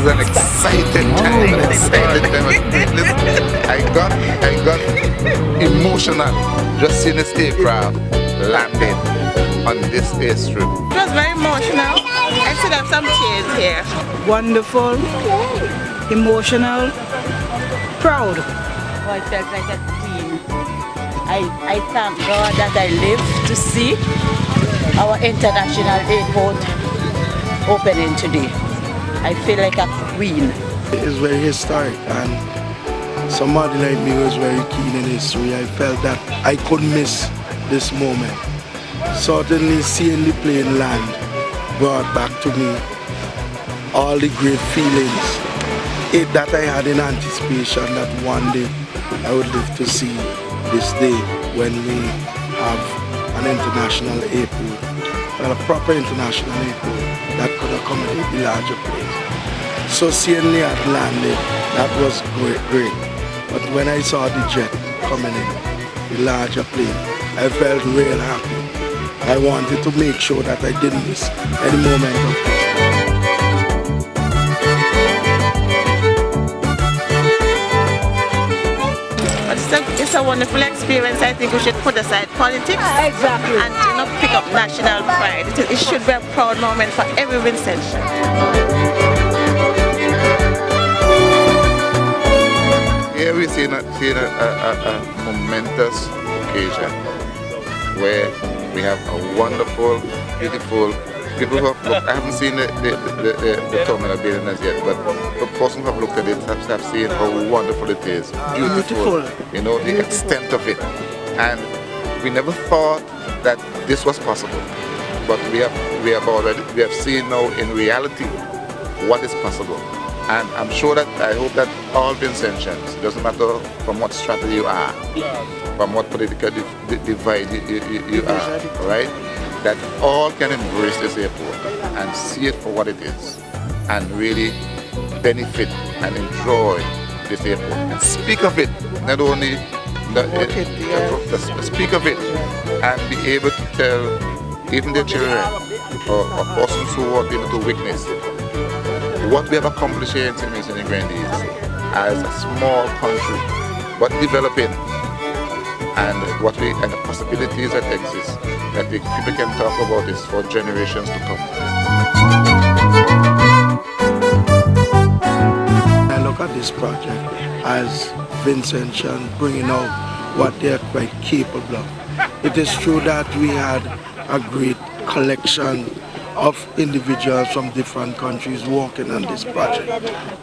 is an exciting time, an exciting time. Listen, I got emotional just seeing this aircraft landing on this airstrip. It was very emotional. I still have some tears here. Wonderful, emotional, proud. Oh, I felt like a queen. I thank God that I live to see our international airport opening today. I feel like a queen. It's very historic, and somebody like me was very keen in history. I felt that I couldn't miss this moment. Certainly seeing the plane land brought back to me all the great feelings that I had in anticipation that one day I would live to see this day when we have an international airport, well, a proper international airport that could accommodate the larger planes. So seeing it landed, that was great. But when I saw the jet coming in, the larger plane, I felt real happy. I wanted to make sure that I didn't miss any moment of it. It's a wonderful experience. I think we should put aside politics Exactly. and pick up national pride. It should be a proud moment for every Vincentian. Here we see a momentous occasion where we have a wonderful, beautiful, people who have looked, I haven't seen the terminal building as yet, but the person who have looked at it have seen how wonderful it is. Beautiful. You know, the extent of it. And we never thought that this was possible. But we have seen now in reality what is possible. And I'm sure that, I hope that all Vincentians, it doesn't matter from what strategy you are, from what political divide you are, right? That all can embrace this airport and see it for what it is and really benefit and enjoy this airport and speak of it, not only speak of it and be able to tell even their children or persons who are able to witness what we have accomplished here in St. Vincent and Grenadines as a small country, but developing, and the possibilities that exist, that the people can talk about this for generations to come. I look at this project as Vincentian bringing out what they are quite capable of. It is true that we had a great collection of individuals from different countries working on this project,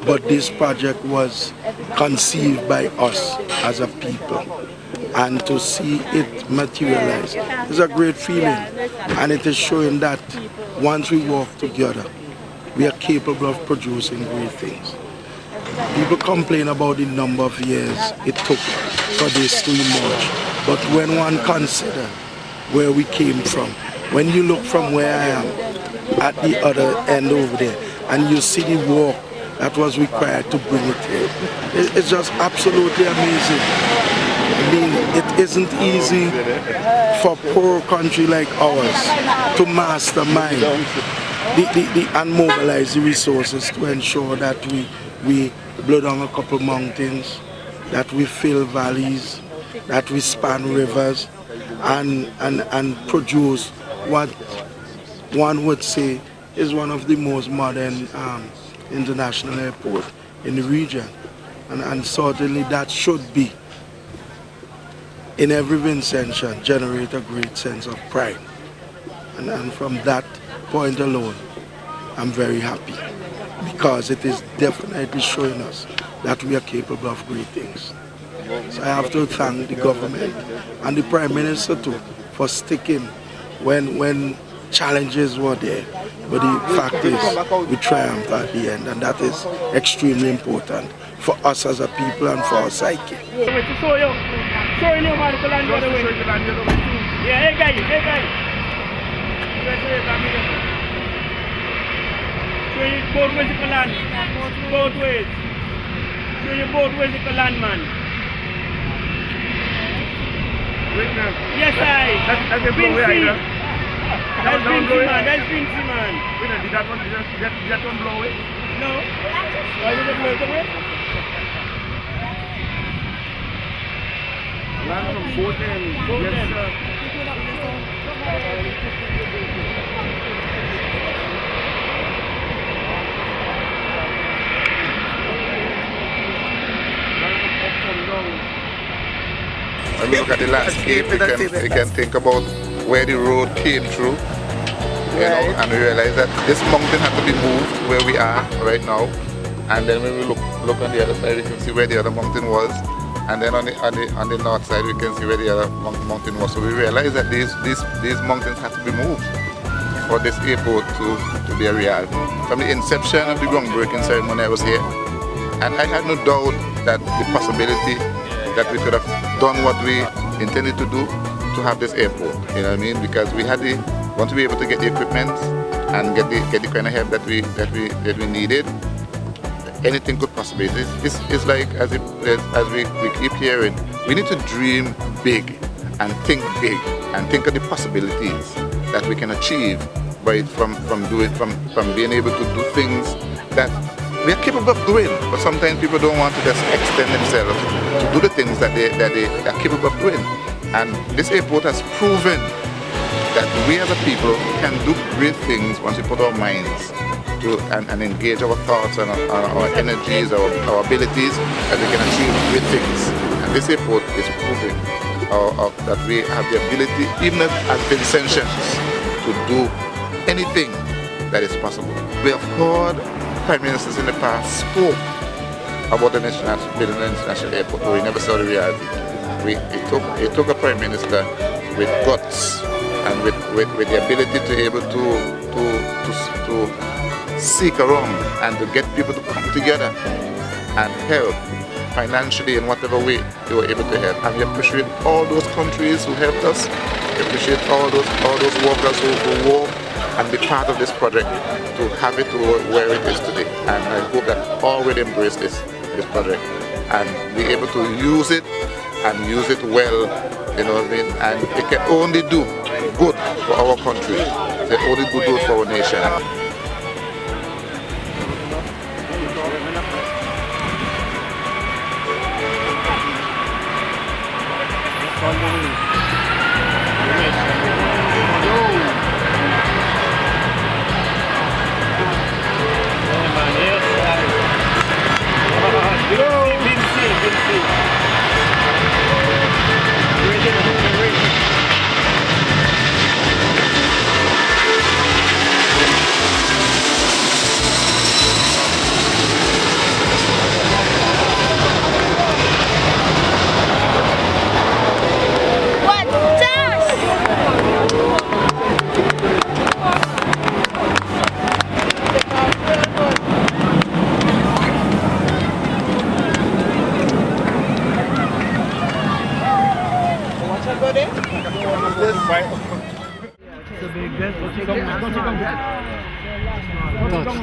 but this project was conceived by us as a people, and to see it materialize is a great feeling, and it is showing that once we work together we are capable of producing great things. People complain about the number of years it took for this to emerge, but when one considers where we came from, when you look from where I am at the other end over there and you see the work that was required to bring it here, it's just absolutely amazing. I mean, it isn't easy for a poor country like ours to mastermind and mobilize the resources to ensure that we blow down a couple mountains, that we fill valleys, that we span rivers and produce what one would say is one of the most modern international airports in the region. And certainly that should be, in every Vincentian, generate a great sense of pride. And from that point alone, I'm very happy, because it is definitely showing us that we are capable of great things. So I have to thank the government and the Prime Minister too for sticking when challenges were there. But the fact is, we triumphed at the end, and that is extremely important for us as a people and for our psyche. Both ways you can land. Both ways. Show you both ways you can land, man. Wait now. Yes, that's a blow away, That's Vinci, man. That's Vinci, man. Wait now, did that one blow away? No? I didn't melt away. Land from both ends. Yes, sir. When we look at the landscape, we can think about where the road came through, you know, and we realize that this mountain had to be moved where we are right now. And then when we look on the other side, we can see where the other mountain was. And then on the north side, we can see where the other mountain was. So we realize that these mountains had to be moved for this airport to be a reality. From the inception of the groundbreaking ceremony, I was here, and I had no doubt that the possibility that we could have done what we intended to do to have this airport. You know what I mean? Because we want to be able to get the equipment and get the kind of help that we needed. Anything could possibly. It's like as we keep hearing, we need to dream big and think of the possibilities that we can achieve from being able to do things that we are capable of doing. But sometimes people don't want to just extend themselves to do the things that they are capable of doing. And this airport has proven that we as a people can do great things once we put our minds to and engage our thoughts and our energies, our abilities, that we can achieve great things. And this airport is proving that we have the ability, even as Vincentians, to do anything that is possible. We have heard prime ministers in the past spoke about the building an international airport, but we never saw the reality. It took a prime minister with guts and with the ability to be able to seek around and to get people to come together and help financially in whatever way they were able to help. And we appreciate all those countries who helped us. We appreciate all those workers who work and be part of this project to have it to where it is today. And I hope that all will embrace this project and be able to use it and use it well, you know what I mean? And it can only do good for our country. It can only do good for our nation.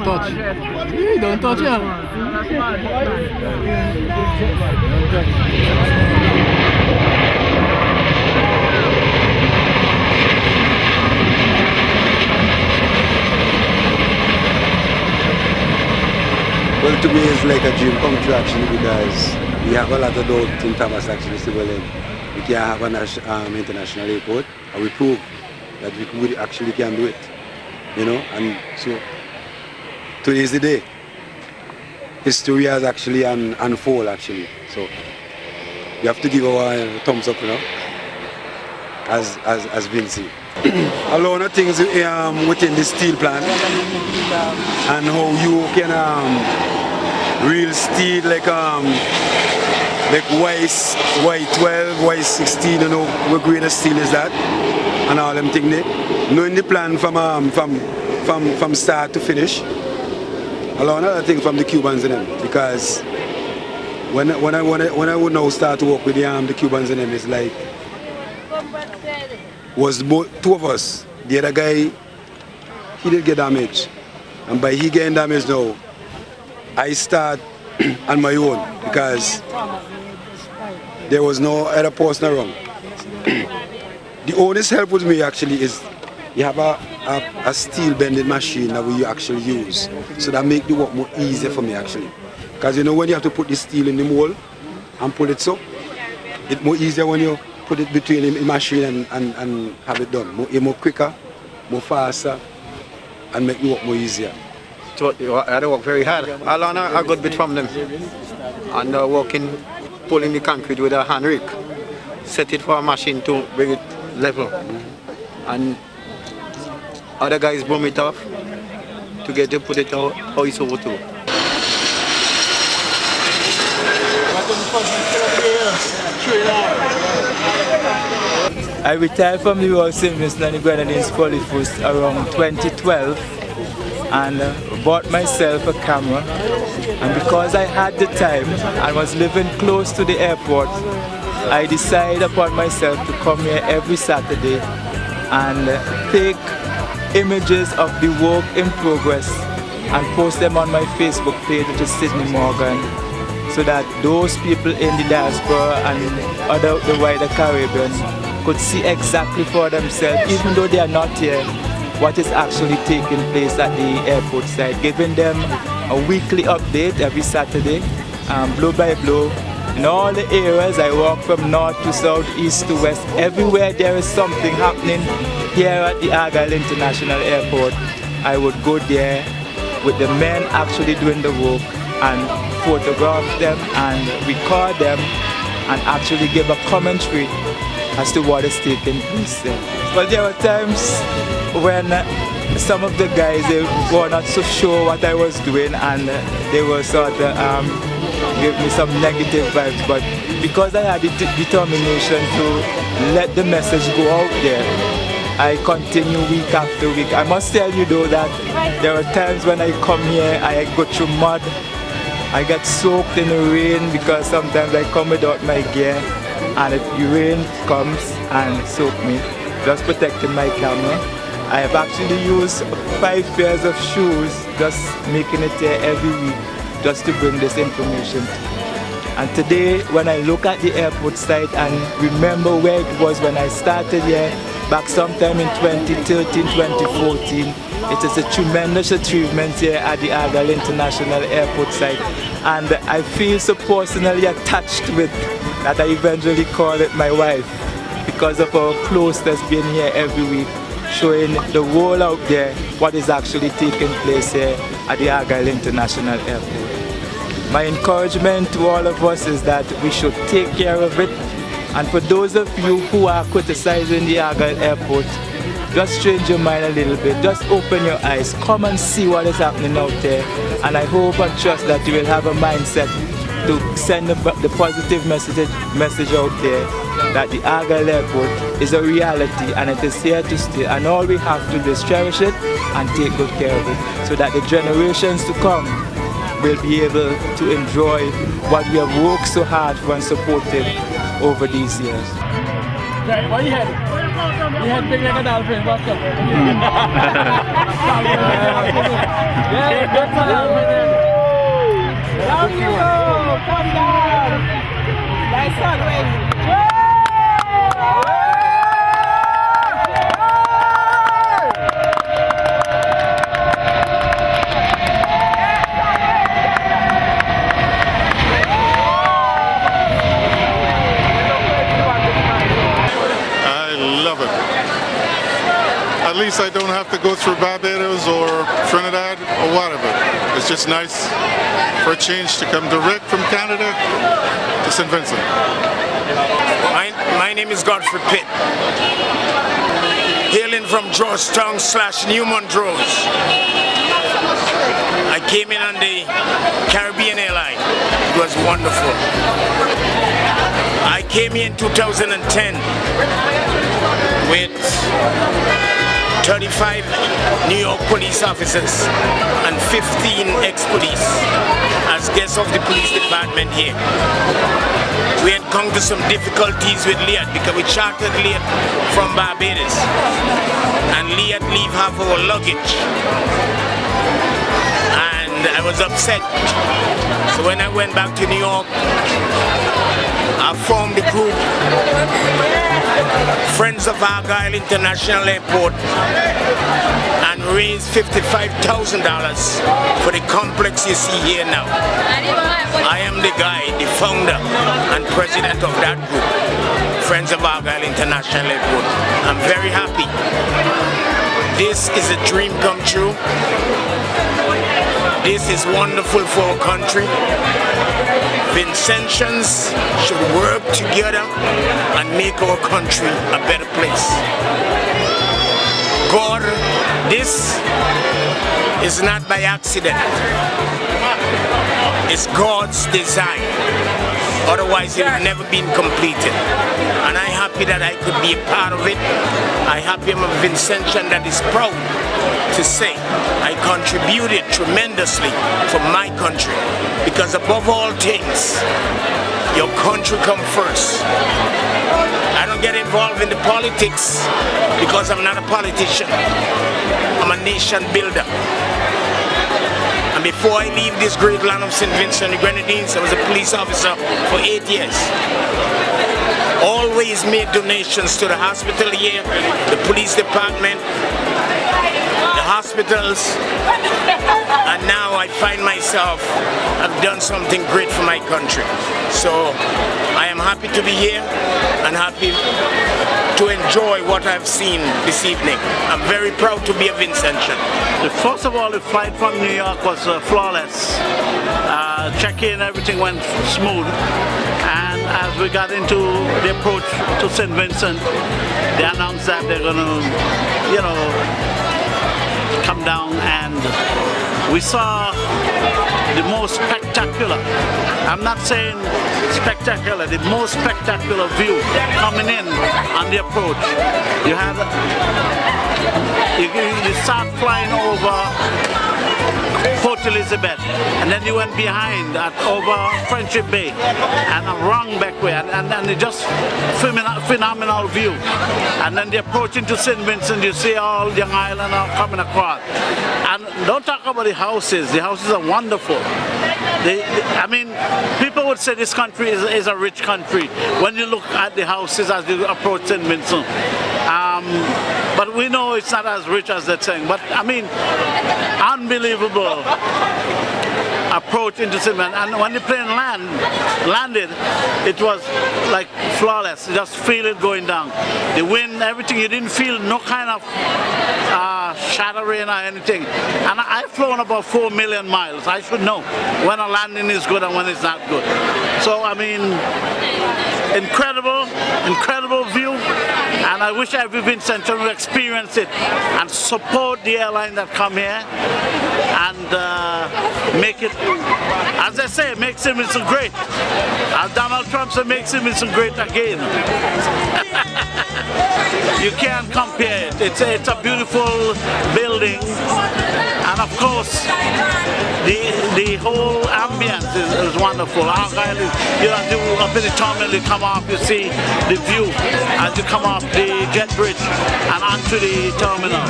Touch. Hey, don't touch him. Well, to me it's like a dream come true actually, because we have a lot of doubt in Thomas actually say, well, we can have an international airport, and we prove that we actually can do it, you know. And so today is the day. History has actually unfold actually. So we have to give our thumbs up, you know, as Vinci. A lot of things within the steel plant and how you can real steel like Y12, Y16, you know, what grade of steel is that, and all them things there. Knowing the plan from start to finish. A lot of other things from the Cubans in them, because when I would now start to work with the Cubans in them, it's like was two of us. The other guy, he did get damaged, and by he getting damaged now, I start on my own because there was no other person around. The honest help with me actually is you have a steel bending machine that we actually use. So that make the work more easier for me actually. Because you know when you have to put the steel in the mold and pull it so, it's more easier when you put it between the machine and have it done. More quicker, more faster, and make the work more easier. So I had to work very hard. I learned a good bit from them. And pulling the concrete with a hand rake. Set it for a machine to bring it level. And other guys boom it off to get to put it out how it's over to. I retired from the Royal St. Vincent and the Grenadines Police Force around 2012 and bought myself a camera, and because I had the time and was living close to the airport, I decided upon myself to come here every Saturday and take images of the work in progress and post them on my Facebook page, which is Sydney Morgan, so that those people in the diaspora and the wider Caribbean could see exactly for themselves, even though they are not here, what is actually taking place at the airport side, giving them a weekly update every Saturday, blow by blow. In all the areas, I walk from north to south, east to west, everywhere there is something happening here at the Argyle International Airport, I would go there with the men actually doing the work and photograph them and record them and actually give a commentary as to what is taking place there. But there were times when some of the guys, they were not so sure what I was doing and they were sort of give me some negative vibes, but because I had the determination to let the message go out there, I continue week after week. I must tell you though that there are times when I come here, I go through mud, I get soaked in the rain because sometimes I come without my gear and if the rain comes and soak me, just protecting my camera. I have actually used 5 pairs of shoes, just making it here every week, just to bring this information to you. And today, when I look at the airport site and remember where it was when I started here, back sometime in 2013, 2014, it is a tremendous achievement here at the Argyle International Airport site. And I feel so personally attached with that I eventually call it my wife because of our closeness being here every week, showing the world out there what is actually taking place here at the Argyle International Airport. My encouragement to all of us is that we should take care of it. And for those of you who are criticizing the Argyle Airport, just change your mind a little bit, just open your eyes, come and see what is happening out there. And I hope and trust that you will have a mindset to send the positive message out there that the Argyle Airport is a reality and it is here to stay, and all we have to do is cherish it and take good care of it so that the generations to come will be able to enjoy what we have worked so hard for and supported over these years. Right, where you headed? You head big like a dolphin, what's up? Yeah, good for dolphin. Down you go! Come down! Nice one, Wayne. At least I don't have to go through Barbados or Trinidad or whatever. It's just nice for a change to come direct from Canada to St. Vincent. My name is Godfrey Pitt. Hailing from Georgetown / New Montrose. I came in on the Caribbean airline. It was wonderful. I came here in 2010 with 35 New York police officers and 15 ex-police as guests of the police department here. We encountered some difficulties with Liat because we chartered Liat from Barbados and Liat leave half our luggage. And I was upset. So when I went back to New York, I formed the group Friends of Argyle International Airport and raised $55,000 for the complex you see here now. I am the guy, the founder and president of that group, Friends of Argyle International Airport. I'm very happy. This is a dream come true. This is wonderful for our country. Vincentians should work together and make our country a better place. God, this is not by accident. It's God's design. Otherwise, it would never been completed. And I'm happy that I could be a part of it. I'm happy I'm a Vincentian that is proud to say I contributed tremendously for my country. Because above all things, your country comes first. I don't get involved in the politics because I'm not a politician. I'm a nation builder. And before I leave this great land of St. Vincent and the Grenadines, I was a police officer for 8 years. Always made donations to the hospital here, the police department, the hospitals, and now I find myself, I've done something great for my country. So I am happy to be here and happy to enjoy what I've seen this evening. I'm very proud to be a Vincentian. First of all, the flight from New York was flawless. Check-in, everything went smooth. And as we got into the approach to St. Vincent, they announced that they're going to, you know, come down, and we saw the most spectacular, I'm not saying spectacular, the most spectacular view coming in on the approach. You had, you start flying over Port Elizabeth, and then you went behind at over Friendship Bay and around back way, and then it just phenomenal view. And then the approach into St. Vincent, you see all Young Island are coming across. And don't talk about the houses are wonderful. I mean, people would say this country is a rich country when you look at the houses as you approach St. Vincent. But we know it's not as rich as they're saying. But I mean, unbelievable approach into St. Vincent. And when the plane landed, it was like flawless. You just feel it going down. The wind, everything, you didn't feel no kind of shattering or anything. And I've flown about 4 million miles. I should know when a landing is good and when it's not good. So, I mean, incredible view. And I wish every Vincentian would experience it and support the airline that come here and make it, as I say, make St. Vincent great. As Donald Trump said, make St. Vincent great again. You can't compare it. It's a beautiful building, and of course, the whole ambience is wonderful. Argyle is, you know, you up in the terminal, you come off, you see the view as you come off the jet bridge and onto the terminal.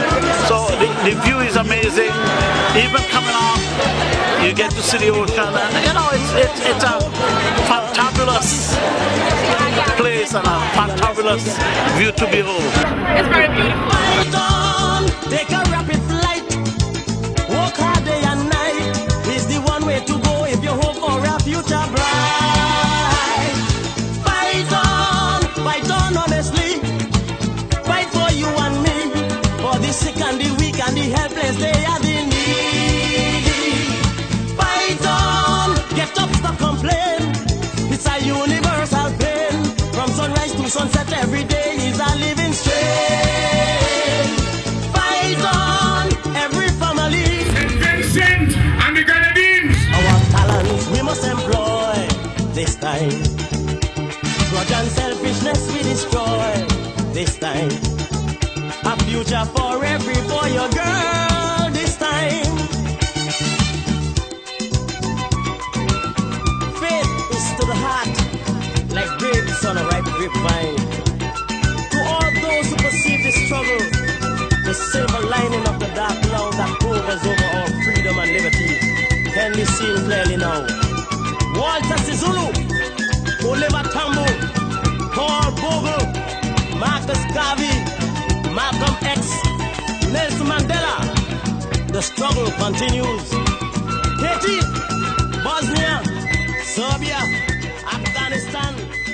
So the view is amazing. Even coming off, you get to see the ocean, and you know it's a fantabulous place and a fantabulous view to behold. It's very beautiful. Take a rapid flight, walk hard day and night. Is the one way to go if you hope for a future bright. Fight on honestly. Fight for you and me, for the sick and the weak and the helpless, they are the needy. Fight on, get up, stop complain. It's a universal pain. From sunrise to sunset every day is a living strain. Fight on, every family. St. Vincent and the Grenadines. Our talents we must employ this time. Grudge and selfishness we destroy this time. A future for every boy or girl this time. Faith is to the heart, like grapes on a ripe grapevine. To all those who perceive the struggle, the silver lining of the dark cloud that hovers over our freedom and liberty. seeing clearly now. Walter Sisulu, Oliver Tambo, Paul Bogle, Marcus Garvey, Malcolm X, Nelson Mandela. The struggle continues. Haiti, Bosnia, Serbia, Afghanistan.